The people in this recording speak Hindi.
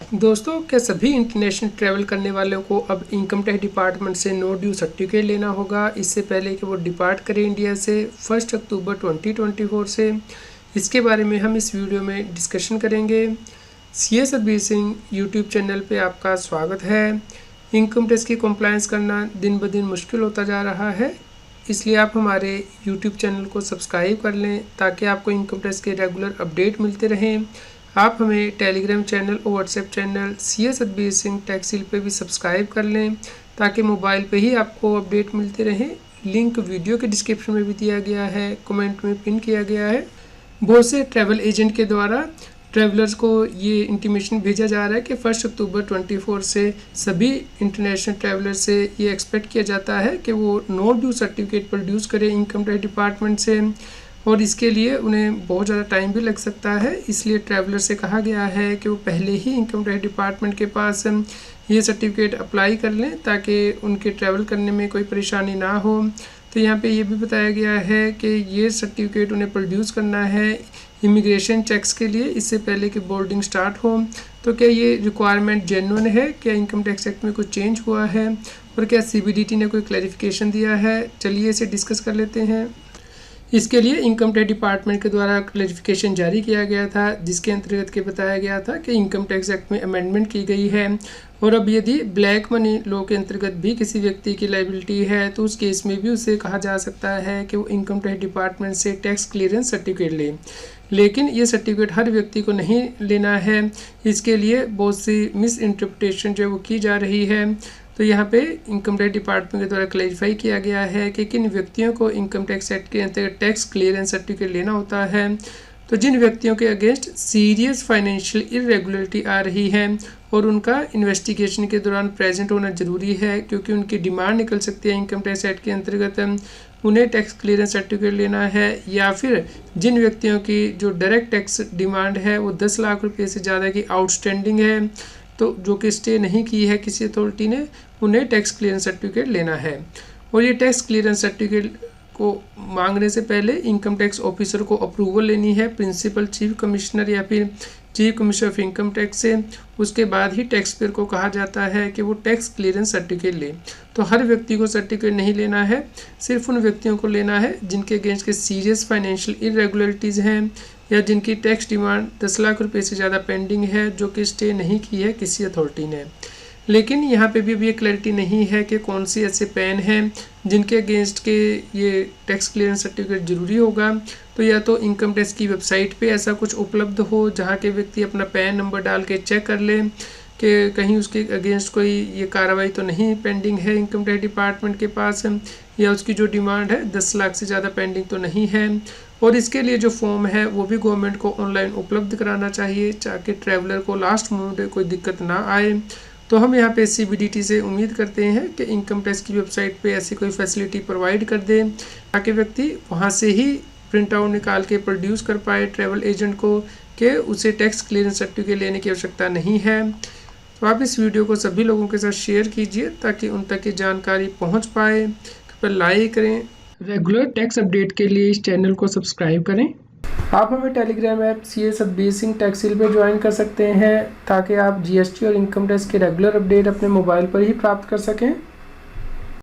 दोस्तों, क्या सभी इंटरनेशनल ट्रैवल करने वालों को अब इनकम टैक्स डिपार्टमेंट से नो ड्यू सर्टिफिकेट लेना होगा इससे पहले कि वो डिपार्ट करें इंडिया से 1 अक्टूबर 2024 से? इसके बारे में हम इस वीडियो में डिस्कशन करेंगे। CA Satbir Singh YouTube channel पे आपका स्वागत है। इनकम टैक्स की कंप्लायंस करना दिन ब दिन मुश्किल होता जा रहा है, इसलिए आप हमारे यूट्यूब चैनल को सब्सक्राइब कर लें ताकि आपको इनकम टैक्स के रेगुलर अपडेट मिलते रहें। आप हमें टेलीग्राम चैनल और WhatsApp channel CA Satbir Singh टैक्सील पे भी सब्सक्राइब कर लें ताकि मोबाइल पे ही आपको अपडेट मिलते रहें। लिंक वीडियो के डिस्क्रिप्शन में भी दिया गया है, कमेंट में पिन किया गया है। बहुत से ट्रैवल एजेंट के द्वारा ट्रैवलर्स को ये इंटीमेशन भेजा जा रहा है कि 1 अक्टूबर 24 से सभी इंटरनेशनल ट्रैवलर से ये एक्सपेक्ट किया जाता है कि वो नो ड्यू सर्टिफिकेट प्रोड्यूस करें इनकम टैक्स डिपार्टमेंट से, और इसके लिए उन्हें बहुत ज़्यादा टाइम भी लग सकता है। इसलिए ट्रैवलर से कहा गया है कि वो पहले ही इनकम टैक्स डिपार्टमेंट के पास ये सर्टिफिकेट अप्लाई कर लें ताकि उनके ट्रैवल करने में कोई परेशानी ना हो। तो यहाँ पे ये भी बताया गया है कि ये सर्टिफिकेट उन्हें प्रोड्यूस करना है इमिग्रेशन चेक्स के लिए इससे पहले कि बोर्डिंग स्टार्ट हो। तो क्या ये रिक्वायरमेंट जेन्युइन है? क्या इनकम टैक्स एक्ट में कुछ चेंज हुआ है और क्या सीबीडीटी ने कोई क्लैरिफिकेशन दिया है? चलिए इसे डिस्कस कर लेते हैं। इसके लिए इनकम टैक्स डिपार्टमेंट के द्वारा क्लैरिफिकेशन जारी किया गया था, जिसके अंतर्गत के बताया गया था कि इनकम टैक्स एक्ट में अमेंडमेंट की गई है और अब यदि ब्लैक मनी लॉ के अंतर्गत भी किसी व्यक्ति की लायबिलिटी है तो उस केस में भी उसे कहा जा सकता है कि वो इनकम टैक्स डिपार्टमेंट से टैक्स क्लियरेंस सर्टिफिकेट ले। लेकिन ये सर्टिफिकेट हर व्यक्ति को नहीं लेना है, इसके लिए बहुत सी मिस इंटरप्रिटेशन जो वो की जा रही है। तो यहाँ पे इनकम टैक्स डिपार्टमेंट के द्वारा क्लैरिफाई किया गया है कि किन व्यक्तियों को इनकम टैक्स एक्ट के अंतर्गत टैक्स क्लियरेंस सर्टिफिकेट लेना होता है। तो जिन व्यक्तियों के अगेंस्ट सीरियस फाइनेंशियल इरेगुलरिटी आ रही है और उनका इन्वेस्टिगेशन के दौरान प्रेजेंट होना जरूरी है, क्योंकि उनकी डिमांड निकल सकती है इनकम टैक्स एक्ट के अंतर्गत उन्हें टैक्स क्लियरेंस सर्टिफिकेट लेना है, या फिर जिन व्यक्तियों की जो डायरेक्ट टैक्स डिमांड है वो 10 लाख रुपये से ज़्यादा की आउटस्टैंडिंग है, तो जो कि स्टे नहीं की है किसी अथॉरिटी ने, उन्हें टैक्स क्लियरेंस सर्टिफिकेट लेना है। और ये टैक्स क्लियरेंस सर्टिफिकेट को मांगने से पहले इनकम टैक्स ऑफिसर को अप्रूवल लेनी है प्रिंसिपल चीफ कमिश्नर या फिर chief commissioner of income tax से। उसके बाद ही टैक्स पेयर को कहा जाता है कि वो टैक्स क्लियरेंस सर्टिफिकेट ले। तो हर व्यक्ति को सर्टिफिकेट नहीं लेना है, सिर्फ उन व्यक्तियों को लेना है जिनके अगेंस्ट के सीरियस फाइनेंशियल इरेगुलरिटीज़ हैं या जिनकी टैक्स डिमांड 10 लाख रुपये से ज़्यादा पेंडिंग है, जो कि स्टे नहीं की है किसी अथॉरिटी ने। लेकिन यहाँ पे भी अभी ये क्लैरिटी नहीं है कि कौन सी ऐसे पैन हैं जिनके अगेंस्ट के ये टैक्स क्लियरेंस सर्टिफिकेट ज़रूरी होगा। तो या तो इनकम टैक्स की वेबसाइट पे ऐसा कुछ उपलब्ध हो जहाँ के व्यक्ति अपना पैन नंबर डाल के चेक कर लें कि कहीं उसके अगेंस्ट कोई ये कार्रवाई तो नहीं पेंडिंग है इनकम टैक्स डिपार्टमेंट के पास, या उसकी जो डिमांड है 10 लाख से ज़्यादा पेंडिंग तो नहीं है। और इसके लिए जो फॉर्म है वो भी गवर्नमेंट को ऑनलाइन उपलब्ध कराना चाहिए ताकि ट्रैवलर को लास्ट मोमेंट कोई दिक्कत ना आए। तो हम यहाँ पे सीबीडीटी से उम्मीद करते हैं कि इनकम टैक्स की वेबसाइट पे ऐसी कोई फैसिलिटी प्रोवाइड कर दें ताकि व्यक्ति वहाँ से ही प्रिंट आउट निकाल के प्रोड्यूस कर पाए ट्रैवल एजेंट को कि उसे टैक्स क्लियरेंस सर्टिफिकेट लेने की आवश्यकता नहीं है। तो आप इस वीडियो को सभी लोगों के साथ शेयर कीजिए ताकि उन तक की जानकारी पहुँच पाए। कृपया लाइक करें। रेगुलर टैक्स अपडेट के लिए इस चैनल को सब्सक्राइब करें। आप हमें Telegram app CA Satbir Singh टैक्सील पे ज्वाइन कर सकते हैं ताकि आप जीएसटी और इनकम टैक्स के रेगुलर अपडेट अपने मोबाइल पर ही प्राप्त कर सकें।